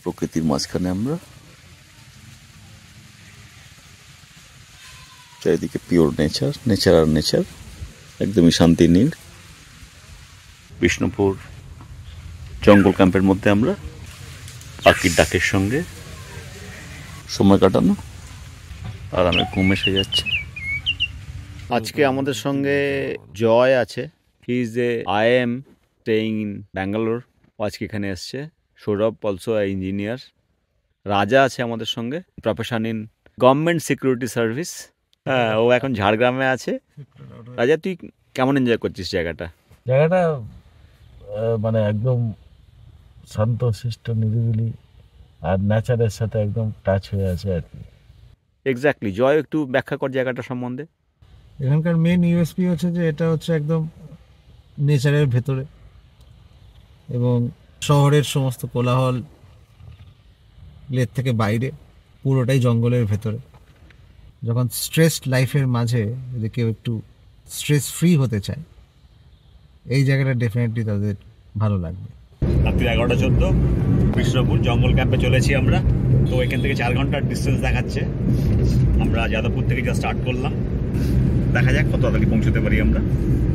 প্রকৃতির মাঝখানে আমরা, চারিদিকে পিওর নেচার, নেচার আর নেচার, একদমই শান্তি নীড়। বিষ্ণুপুর জঙ্গল ক্যাম্পের মধ্যে আমরা পাখির ডাকের সঙ্গে সময় কাটানো, আর আমি ঘুম এসে যাচ্ছে। আজকে আমাদের সঙ্গে জয় আছে, he is a IIM staying in Bangalore, ও আজকে এখানে এসছে। Sourav also engineer. রাজা আছে আমাদের সঙ্গে, profession in government security service. হ্যাঁ, ও এখন ঝাড়গ্রামে আছে। রাজা, তুই কেমন এনজয় করছিস জায়গাটা? জায়গাটা মানে একদম শান্ত শিষ্ট নিরিবিলি আর নেচারের সাথে একদম টাচ হয়ে আছে আর কি। এক্স্যাক্টলি। জয়, একটু ব্যাখ্যা কর জায়গাটা সম্বন্ধে। এখানকার মেন ইউএসপি হচ্ছে যে এটা হচ্ছে একদম নেচারের ভেতরে, এবং শহরের সমস্ত কোলাহল লের থেকে বাইরে, পুরোটাই জঙ্গলের ভেতরে। যখন স্ট্রেসড লাইফের মাঝে যদি কেউ একটু স্ট্রেস ফ্রি হতে চায়, এই জায়গাটা ডেফিনেটলি তাদের ভালো লাগবে। রাত্রি 11:14 বিষ্ণুপুর জঙ্গল ক্যাম্পে চলেছি আমরা। তো এখান থেকে 4 ঘন্টার ডিস্টেন্স দেখাচ্ছে। আমরা যাদবপুর থেকে যা স্টার্ট করলাম, দেখা যাক কত তাড়াতাড়ি পৌঁছতে পারি আমরা।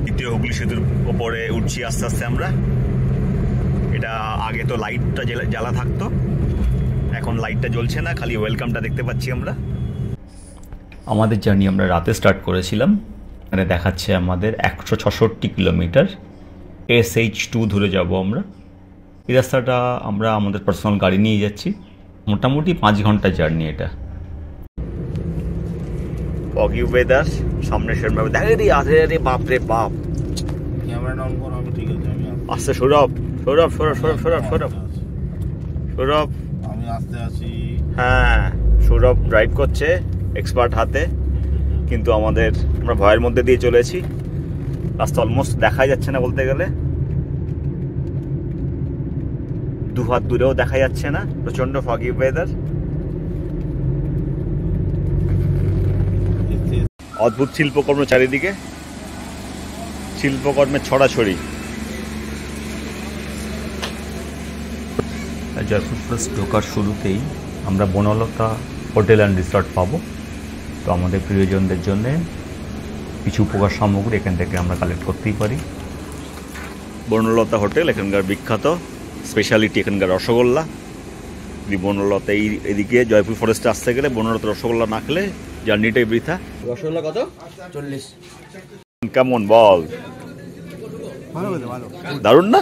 দ্বিতীয় হুগলি সেতুর ওপরে উঠছি আস্তে আস্তে আমরা। এটা আগে তো লাইটটা জ্বালা থাকতো, এখন লাইটটা জ্বলছে না, খালি ওয়েলকামটা দেখতে পাচ্ছি আমরা। আমাদের জার্নি আমরা রাতে স্টার্ট করেছিলাম। মানে দেখাচ্ছে আমাদের 166 কিলোমিটার, SH2 ধরে যাব আমরা। এই রাস্তাটা আমরা আমাদের পার্সোনাল গাড়ি নিয়ে যাচ্ছি। মোটামুটি 5 ঘন্টার জার্নি এটা। ফগি ওয়েদার, সামনে সেরকম দেখে রে, আরে রে বাপ রে বাপ। ক্যামেরা অন করো, আমি ঠিক আছে, আমি আস্তে। সৌরভ সৌরভ সৌরভ সৌরভ সৌরভ সৌরভ সৌরভ আমি আস্তে আছি। হ্যাঁ, সৌরভ ড্রাইভ করছে এক্সপার্ট হাতে, কিন্তু আমরা ভয়ের মধ্যে দিয়ে চলেছি। রাস্তা অলমোস্ট দেখাই যাচ্ছে না বলতে গেলে, 2 হাত দূরেও দেখা যাচ্ছে না, প্রচন্ড ফগি ওয়েদার। অদ্ভুত শিল্পকর্ম চারিদিকে, শিল্পকর্মের ছড়াছড়ি। জয়পুর ফরেস্ট ঢোকার শুরুতেই আমরা বনলতা হোটেল অ্যান্ড রিসর্ট পাবো। তো আমাদের প্রিয়জনদের জন্য কিছু উপকার সামগ্রী এখান থেকে আমরা কালেক্ট করতেই পারি। বনলতা হোটেল এখানকার বিখ্যাত স্পেশালিটি, এখানকার রসগোল্লা। বনলতা এদিকে জয়পুর ফরেস্টে আসতে গেলে বনলতা রসগোল্লা না খেলে জার্নিটাই বৃথা। রসগোল্লা কত? 40। কেমন বল? দারুণ না?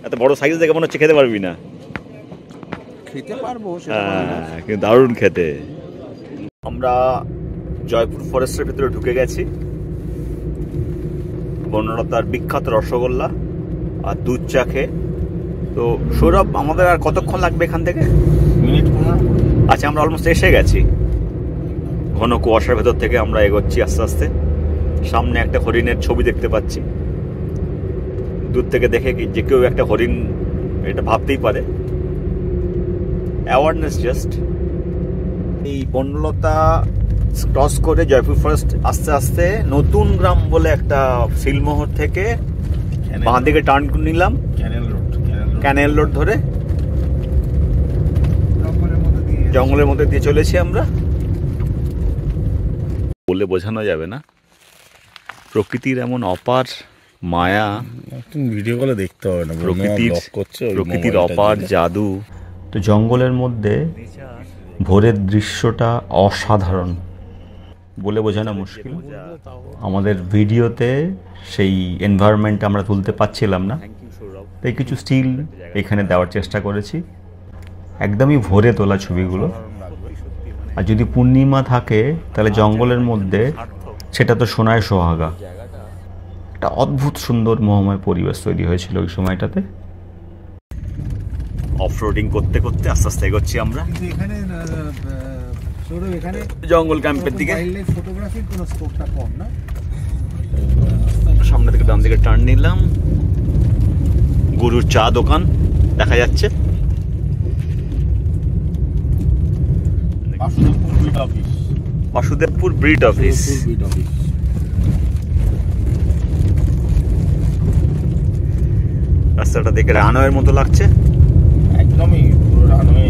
এত বড় সাইজ দেখে মনে হচ্ছে খেতে পারবি না। খেতে পারবো, হ্যাঁ, কিন্তু দারুণ খেতে। আমরা জয়পুর ফরেস্টের ভিতরে ঢুকে গেছি। বনলতার বিখ্যাত রসগোল্লা আর দুধ চা খেয়ে। তো সৌরভ, আমাদের আর কতক্ষণ লাগবে এখান থেকে? মিনিট 15। আচ্ছা, আমরা অলমোস্ট এসে গেছি। ঘন কুয়াশার ভেতর থেকে আমরা এগোচ্ছি আস্তে আস্তে। সামনে একটা হরিণের ছবি দেখতে পাচ্ছি। দূর থেকে দেখে যে কেউ একটা হরিণ এটা ভাবতেই পারে। Awareness just. এই বনলতা ক্রস করে জয়পুর ফরেস্ট আস্তে আস্তে নতুন গ্রাম বলে একটা শিলমোহর থেকে বাঁ দিকে টার্ন নিলাম, ক্যানেল রোড ধরে জঙ্গলের মধ্যে দিয়ে চলেছি আমরা। বলে বোঝানো যাবে না, প্রকৃতির এমন অপার মায়া, ভিডিও কলে দেখতে হবে না, প্রকৃতির অপার জাদু। তো জঙ্গলের মধ্যে ভোরের দৃশ্যটা অসাধারণ, বলে বোঝানো মুশকিল। আমাদের ভিডিওতে সেই এনভায়রনমেন্ট আমরা তুলতে পারছিলাম না, তাই কিছু স্টিল এখানে দেওয়ার চেষ্টা করেছি। একদমই ভোরে তোলা ছবিগুলো। আর যদি পূর্ণিমা থাকে তাহলে জঙ্গলের মধ্যে সেটা তো সোনায় সোহাগা। একটা অদ্ভুত সুন্দর মোহময় পরিবেশ তৈরি হয়েছিল ওই সময়টাতে। অফরোডিং করতে করতে আস্তে আস্তে এগোচ্ছি আমরা জঙ্গল ক্যাম্পের দিকে। সামনে থেকে ডান দিকে টার্ন নিলাম, গুরুর চা দোকান দেখা যাচ্ছে। Basudebpur breed office. রাস্তাটা দেখে রানওয়ের মতো লাগছে, একদমই পুরো রানওয়ে।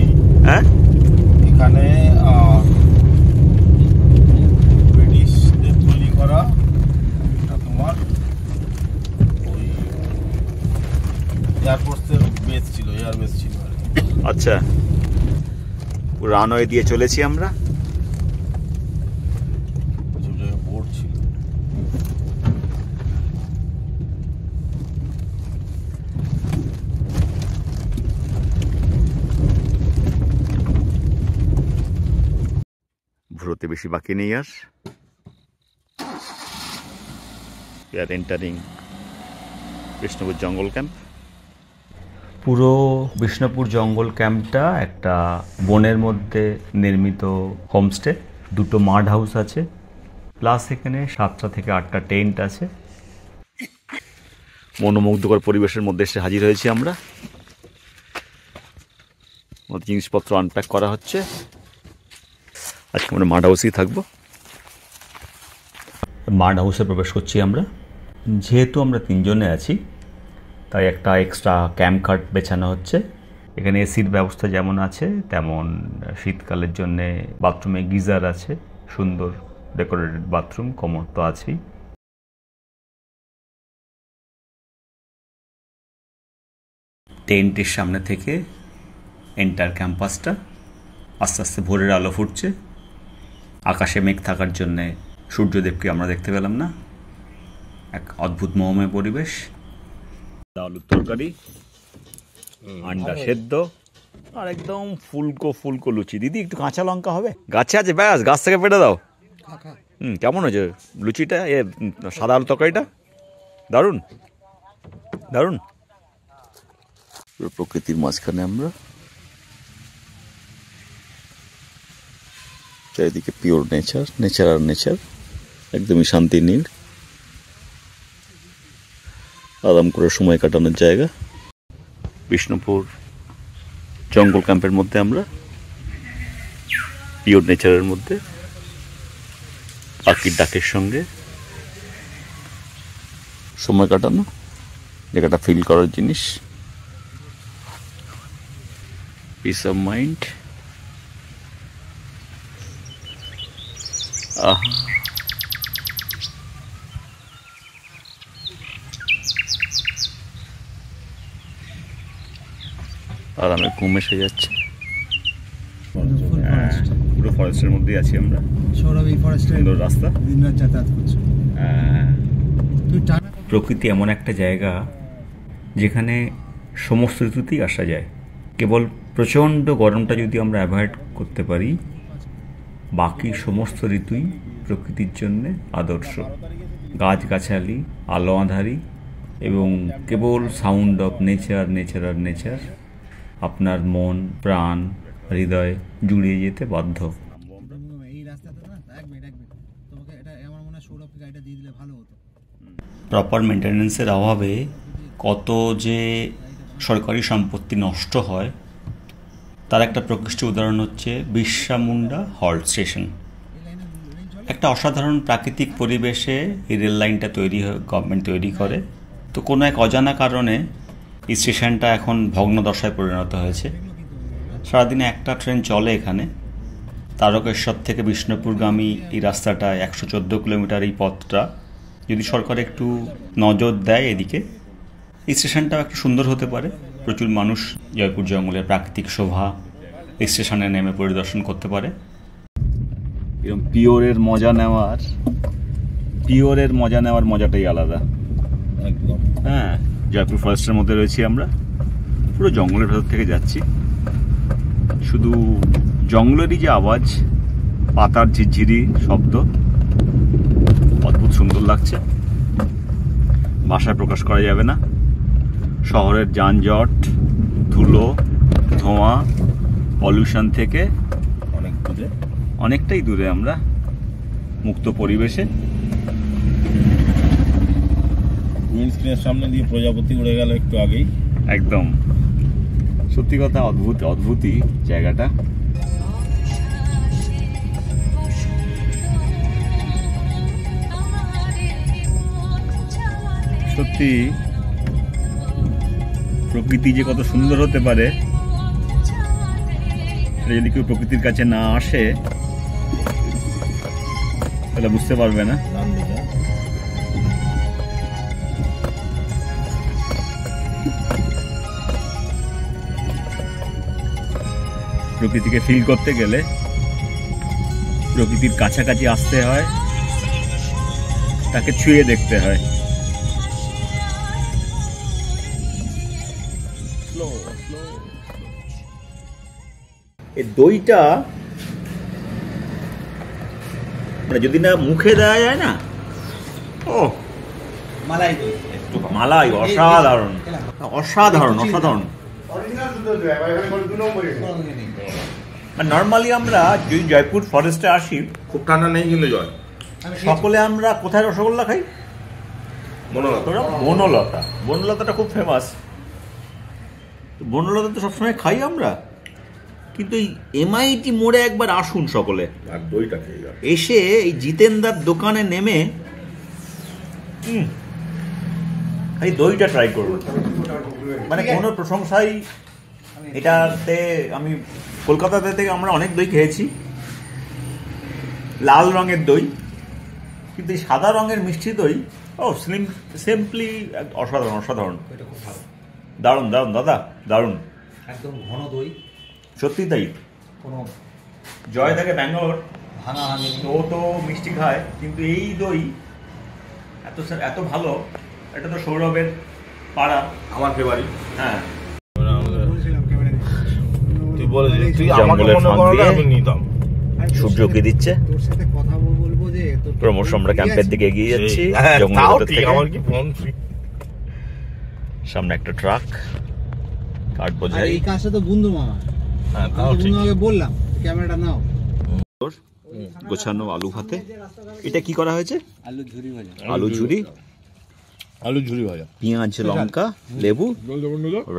আচ্ছা, রানওয়ে দিয়ে চলেছি আমরা। ভোরতে বেশি বাকি নেই আর। We are entering বিষ্ণুপুর জঙ্গল ক্যাম্প। পুরো বিষ্ণুপুর জঙ্গল ক্যাম্পটা একটা বনের মধ্যে নির্মিত হোমস্টে। দুটো মাড হাউস আছে, প্লাস এখানে 7টা থেকে 8টা টেন্ট আছে। মনোমুগ্ধকর পরিবেশের মধ্যে এসে হাজির হয়েছি আমরা। জিনিসপত্র আনপ্যাক করা হচ্ছে। আজকে আমরা মাড হাউসেই থাকবো। মাড হাউসে প্রবেশ করছি আমরা। যেহেতু আমরা 3 জনে আছি, তাই একটা এক্সট্রা ক্যাম্প খাট বেছানো হচ্ছে। এখানে এসির ব্যবস্থা যেমন আছে তেমন শীতকালের জন্যে বাথরুমে গিজার আছে, সুন্দর ডেকোরেটেড বাথরুম, কমোড তো আছেই। টেন্টের সামনে থেকে এন্টার ক্যাম্পাসটা। আস্তে আস্তে ভোরের আলো ফুটছে। আকাশে মেঘ থাকার জন্যে সূর্যদেবকে আমরা দেখতে পেলাম না। এক অদ্ভুত মোহময় পরিবেশ। আলুর তরকারি, আন্ডা সেদ্ধ, আর একদম ফুলকো ফুলকো লুচি। দিদি একটু কাঁচা লঙ্কা হবে? গাছে আছে, ব্যাস গাছ থেকে পেটে দাও। কেমন হয়েছে লুচিটা? সাদা আলুর তরকারিটা দারুণ দারুণ। প্রকৃতির মাঝখানে আমরা, চারিদিকে পিওর নেচার, নেচার আর নেচার, একদমই শান্তি নীড়, আরাম করে সময় কাটানোর জায়গা। বিষ্ণুপুর জঙ্গল ক্যাম্পের মধ্যে আমরা, পিওর নেচারের মধ্যে, পাখির ডাকের সঙ্গে সময় কাটানো, জায়গাটা ফিল করার জিনিস, পিস অফ মাইন্ড। আহা, আরামে ঘুম এসে যাচ্ছে। পুরো ফরেস্টের মধ্যেই আছি আমরা। সৌরভ এই ফরেস্টে সুন্দর রাস্তা, দিনরাত যাতায়াত করছে। প্রকৃতি এমন একটা জায়গা যেখানে সমস্ত ঋতুতেই আসা যায়। কেবল প্রচণ্ড গরমটা যদি আমরা অ্যাভয়েড করতে পারি, বাকি সমস্ত ঋতুই প্রকৃতির জন্যে আদর্শ। গাছগাছালি, আলো আঁধারি এবং কেবল সাউন্ড অফ নেচার, নেচার আর নেচার আপনার মন, প্রাণ, হৃদয় জুড়িয়ে যেতে বাধ্য। প্রপার মেনটেন্যান্সের অভাবে কত যে সরকারি সম্পত্তি নষ্ট হয়, তার একটা প্রকৃষ্ট উদাহরণ হচ্ছে বিরসা মুন্ডা হল্ট স্টেশন। একটা অসাধারণ প্রাকৃতিক পরিবেশে এই রেল লাইনটা গভর্নমেন্ট তৈরি করে। তো কোনো এক অজানা কারণে এই স্টেশনটা এখন ভগ্নদশায় পরিণত হয়েছে। সারাদিনে একটা ট্রেন চলে এখানে। তারকেশ্বর থেকে বিষ্ণুপুরগামী এই রাস্তাটা 114 কিলোমিটার। এই পথটা যদি সরকার একটু নজর দেয় এদিকে, এই স্টেশনটাও একটু সুন্দর হতে পারে। প্রচুর মানুষ জয়পুর জঙ্গলের প্রাকৃতিক শোভা এই স্টেশনে নেমে পরিদর্শন করতে পারে। এরকম পিওরের মজা নেওয়ার মজাটাই আলাদা। একদম। হ্যাঁ, জয়পুর ফরেস্টের মধ্যে রয়েছি আমরা। পুরো জঙ্গলের ভেতর থেকে যাচ্ছি। শুধু জঙ্গলেরই যে আওয়াজ, পাতার ঝিরঝিরি শব্দ, অদ্ভুত সুন্দর লাগছে, ভাষায় প্রকাশ করা যাবে না। শহরের যানজট, ধুলো, ধোঁয়া, পলিউশন থেকে অনেকটাই দূরে আমরা, মুক্ত পরিবেশে। স্ক্রিনের সামনে দিয়ে প্রজাপতি উড়ে গেল একটু আগেই। একদম সত্যি কথা, অদ্ভুতই জায়গাটা। সত্যি প্রকৃতি যে কত সুন্দর হতে পারে, এটা যদি কেউ প্রকৃতির কাছে না আসে তাহলে বুঝতে পারবে না। প্রকৃতিকে ফিল করতে গেলে প্রকৃতির কাছাকাছি আসতে হয়, তাকে ছুঁয়ে দেখতে হয়। এই দইটা মানে যদি না মুখে দেওয়া যায় না, ও মালাই দই, মালাই অসাধারণ অসাধারণ অসাধারণ। নর্মালি আমরা যদি জয়পুর ফরেস্টে আসি, খুব ঠান্ডা নেই কিন্তু জয়, সকলে আমরা কোথায় রসগোল্লা খাই? বনলতা। বনলতা, বনলতাটা খুব ফেমাস। বনলতা তো সবসময় খাই আমরা, কিন্তু এই এমআইটি মোড়ে একবার আসুন সকলে, আর দইটা খেয়ে যাবে। এসে এই জিতেন্দার দোকানে নেমে এই দইটা ট্রাই করুন। মানে কোনো প্রশংসাই এটাতে, আমি কলকাতাতে থেকে আমরা অনেক দই খেয়েছি, লাল রঙের দই, কিন্তু এই সাদা রঙের মিষ্টি দই, ও সিম্পলি অসাধারণ অসাধারণ, দারুণ দারুণ দাদা, দারুণ, একদম ঘন দই, সত্যি তাই। কোনো জয় থাকে ব্যাঙ্গালোর, ভাঙা ভাঙি ও তো মিষ্টি খায়, কিন্তু এই দই এত এত ভালো। এটা তো সৌরভের পাড়া, আমার ফেভারিট। হ্যাঁ, তুই বলে তুই জঙ্গলের আমাকে মনে ফাঁক করো না, দিয়ে আমি নিতাম। সূর্যকে দিচ্ছে। তোর সাথে কথা বলবো যে ক্রমশ আমরা ক্যাম্পের দিকে এগিয়ে যাচ্ছি। হ্যাঁ, জঙ্গলের তাও ভেতর ঠিক, থেকে আমার কি ফোন ফ্রি। সামনে একটা ট্রাক, কাঠ আর বোঝাই। এই কাজটা তো বন্ধু মামা, হ্যাঁ, আমি তাও তো ঠিক। বন্ধু মামাকে বললাম ক্যামেরাটা নাও। গোছানো আলু ভাতে। এটা কি করা হয়েছে? আলু ঝুরি ভাজা, আলু ঝুরি, আলু ঝুরি ভাজা, পেঁয়াজ, লঙ্কা, লেবু,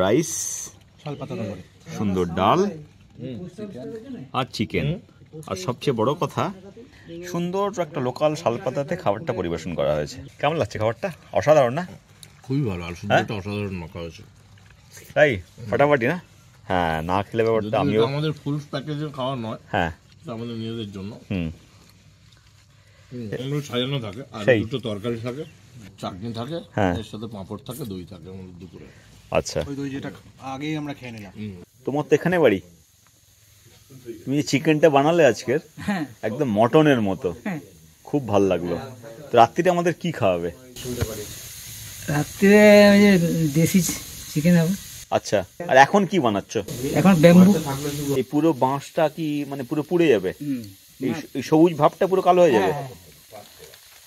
রাইস, শালপাতাটা করে সুন্দর ডাল আর চিকেন। আর সবচেয়ে বড় কথা, সুন্দর একটা লোকাল শালপাতাতে খাবারটা পরিবেশন করা হয়েছে। কেমন লাগছে খাবারটা? অসাধারণ না? খুবই ভালো। আলু সুন্দরটা অসাধারণ মাখা হয়েছে। তাই ফাটাফাটি না? হ্যাঁ, না খেলে ব্যাপারটা যদিও আমিও, এটা আমাদের ফুল প্যাকেজের খাওয়া নয়, হ্যাঁ, এটা আমাদের নিজেদের জন্য। হুম, এগুলো সাজানো থাকে, আর সেই। দুটো তরকারি থাকে, চাটনি থাকে, হ্যাঁ। এর সাথে পাঁপড় থাকে, দই থাকে আমাদের দুপুরে। আচ্ছা। ওই দই যেটা আগেই আমরা খেয়ে নিলাম। তোমার তো এখানে বাড়ি, তুমি যে চিকেনটা বানালে আজকের, একদম মটনের মতো, খুব ভালো লাগলো। তো রাত্রিতে আমাদের কি খাওয়াবে? রাত্রে ওই যে দেশি চিকেন হবে। আচ্ছা, আর এখন কি বানাচ্ছ? এখন ব্যাম্বু এই পুরো বাঁশটা কি মানে পুরো পুড়ে যাবে? এই সবুজ ভাবটা পুরো কালো হয়ে যাবে,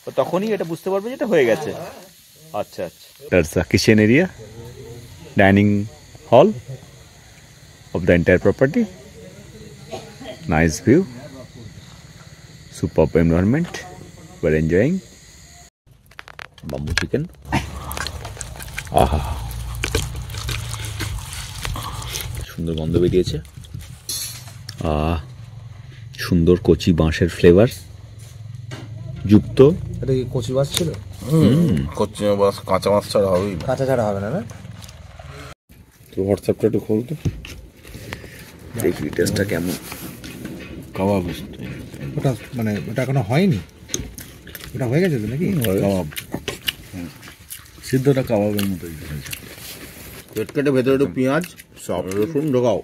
তো তখনই এটা বুঝতে পারবে যে এটা হয়ে গেছে। আচ্ছা আচ্ছা, that's the kitchen area, dining hall of the entire property. Nice view, superb environment, we're enjoying. Bamboo chicken. আহা, সুন্দর গন্ধ বেরিয়েছে। সুন্দর কচি বাঁশের ফ্লেভার যুক্ত। এটা কি কচি মাছ ছিল? কচ্ছি বাস, কাঁচা মাছ ছাড়া হবেই না। কাঁচা ছাড়া হবে না, না? তো হোয়াটসঅ্যাপটা একটু খুলতো, দেখি টেস্টটা কেমন। কাবাব, ওটা মানে ওটা এখনো হয়নি, ওটা হয়ে গেছে তো নাকি? কাবাব সিদ্ধটা কাবাবের মতোই হয়েছে। পেট কেটে ভেতরে একটু পেঁয়াজ, সব রসুন ঢোকাও।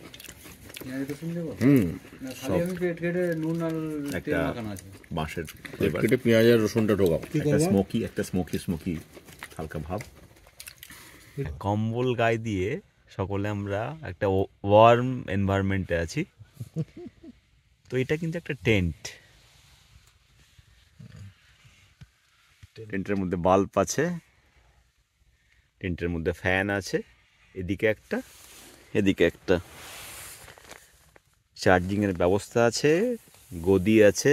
একটা বাঁশের পেট ফ্লেভার, কেটে পেঁয়াজ আর রসুনটা ঢোকাও। একটা স্মোকি হালকা ভাব। কম্বল গায়ে দিয়ে সকলে আমরা একটা ওয়ার্ম এনভায়রনমেন্টে আছি। তো এটা কিন্তু একটা টেন্টের মধ্যে বাল্ব আছে, টেন্টের মধ্যে ফ্যান আছে, এদিকে একটা এদিকে একটা, চার্জিংয়ের ব্যবস্থা আছে, গদি আছে,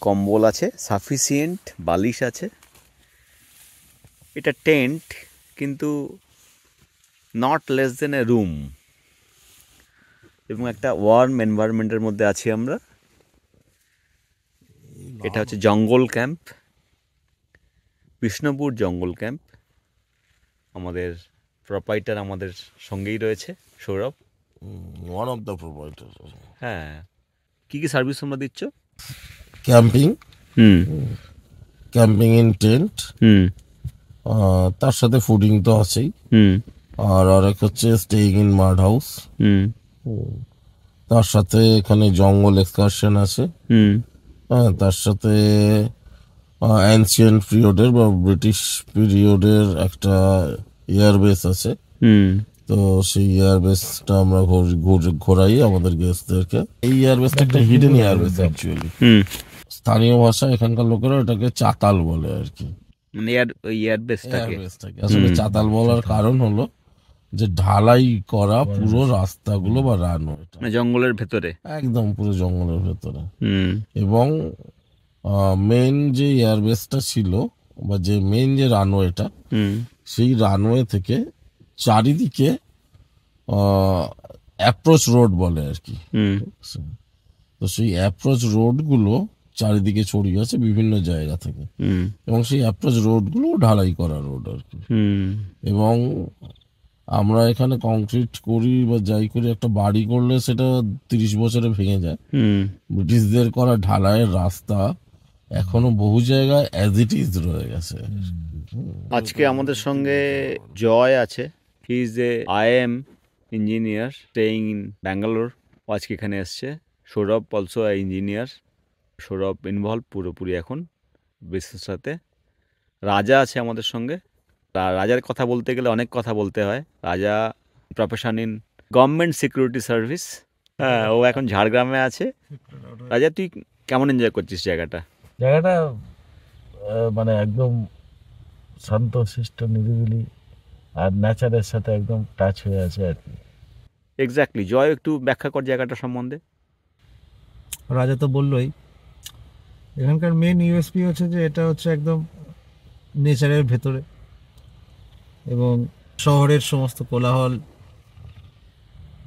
কম্বল আছে সাফিসিয়েন্ট, বালিশ আছে। এটা টেন্ট, কিন্তু not less than A room, এবং একটা ওয়ার্ম এনভায়রনমেন্টের মধ্যে আছি আমরা। এটা হচ্ছে জঙ্গল ক্যাম্প, বিষ্ণুপুর জঙ্গল ক্যাম্প। আমাদের প্রোপাইটার আমাদের সঙ্গেই রয়েছে, Sourav. One of the provider. হ্যাঁ, কি কি সার্ভিস তোমরা দিচ্ছ? Camping, hmm camping in tent, হুম তার সাথে ফুডিং তো আছেই। হুম আর আরেক হচ্ছে স্টেইং ইন মাড হাউস। হুম তার সাথে এখানে জঙ্গল এক্সকারশন আছে। হুম হ্যাঁ, তার সাথে অ্যানসিয়েন্ট পিরিয়ডের বা ব্রিটিশ পিরিয়ডের একটা এয়ারবেস আছে। হুম তো সেই এয়ারবেসটা আমরা ঘোরাই আমাদের গেস্টদেরকে। এই এয়ারবেসটা একটা হিডেন এয়ারবেস অ্যাকচুয়ালি। হুম স্থানীয় ভাষা এখানকার লোকেরা এটাকে চাতাল বলে আর কি। মানে এয়ারবেসটাকে এয়ারবেসটাকে আসলে চাতাল বলার কারণ হলো যে ঢালাই করা পুরো রাস্তাগুলো বা রানওয়ে মানে জঙ্গলের ভেতরে। একদম পুরো জঙ্গলের ভেতরে। হুম এবং মেন যে এয়ারবেসটা ছিল বা যে মেন যে রানওয়েটা, হুম সেই রানওয়ে থেকে চারিদিকে অ্যাপ্রোচ রোড বলে আর কি। হুম তো সেই অ্যাপ্রোচ রোডগুলো চারিদিকে ছড়িয়ে আছে বিভিন্ন জায়গা থেকে, হুম এবং সেই অ্যাপ্রোচ রোডগুলো ঢালাই করা রোড আর কি। হুম এবং আমরা এখানে কংক্রিট করি বা যাই করি, একটা বাড়ি করলে সেটা 30 বছরে ভেঙে যায়। হুম ব্রিটিশদের করা ঢালাইয়ের রাস্তা এখনো বহু জায়গায় অ্যাজ ইট ইজ রয়ে গেছে। আজকে আমাদের সঙ্গে জয় আছে। He is a IIM engineer staying in Bangalore. ও আজকে এখানে এসছে। Sourav also engineer. Sourav involve পুরোপুরি এখন বিজনেসের সাথে। রাজা আছে আমাদের সঙ্গে। রাজার কথা বলতে গেলে অনেক কথা বলতে হয়। রাজা profession in government security service. হ্যাঁ, ও এখন ঝাড়গ্রামে আছে। রাজা, তুই কেমন এনজয় করছিস জায়গাটা? জায়গাটা মানে একদম শান্ত শিষ্ট নিরিবিলি আর নেচারের সাথে একদম টাচ হয়ে আছে আর কি। এক্স্যাক্টলি। জয়, একটু ব্যাখ্যা কর জায়গাটা সম্বন্ধে। রাজা তো বললোই, এখানকার মেন ইউএসপি হচ্ছে যে এটা হচ্ছে একদম নেচারের ভেতরে, এবং শহরের সমস্ত কোলাহল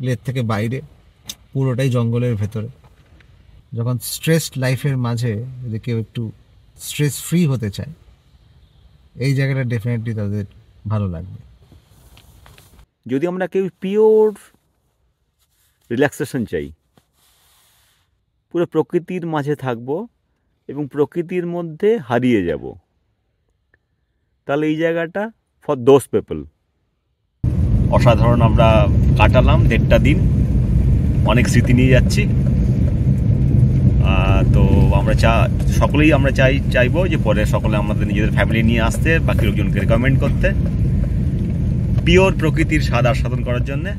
লের থেকে বাইরে, পুরোটাই জঙ্গলের ভেতরে। যখন স্ট্রেসড লাইফের মাঝে যদি কেউ একটু স্ট্রেস ফ্রি হতে চায়, এই জায়গাটা ডেফিনেটলি তাদের ভালো লাগবে। যদি আমরা কেউ পিওর রিল্যাক্সেশন চাই, পুরো প্রকৃতির মাঝে থাকবো এবং প্রকৃতির মধ্যে হারিয়ে যাব, তাহলে এই জায়গাটা ফর দোজ পিপল। অসাধারণ আমরা কাটালাম 1.5টা দিন, অনেক স্মৃতি নিয়ে যাচ্ছি। তো আমরা সকলেই আমরা চাইবো যে পরে সকলে আমাদের নিজেদের ফ্যামিলি নিয়ে আসতে, বাকি লোকজনকে রেকমেন্ড করতে, পিওর প্রকৃতির স্বাদ আস্বাদন করার জন্যে।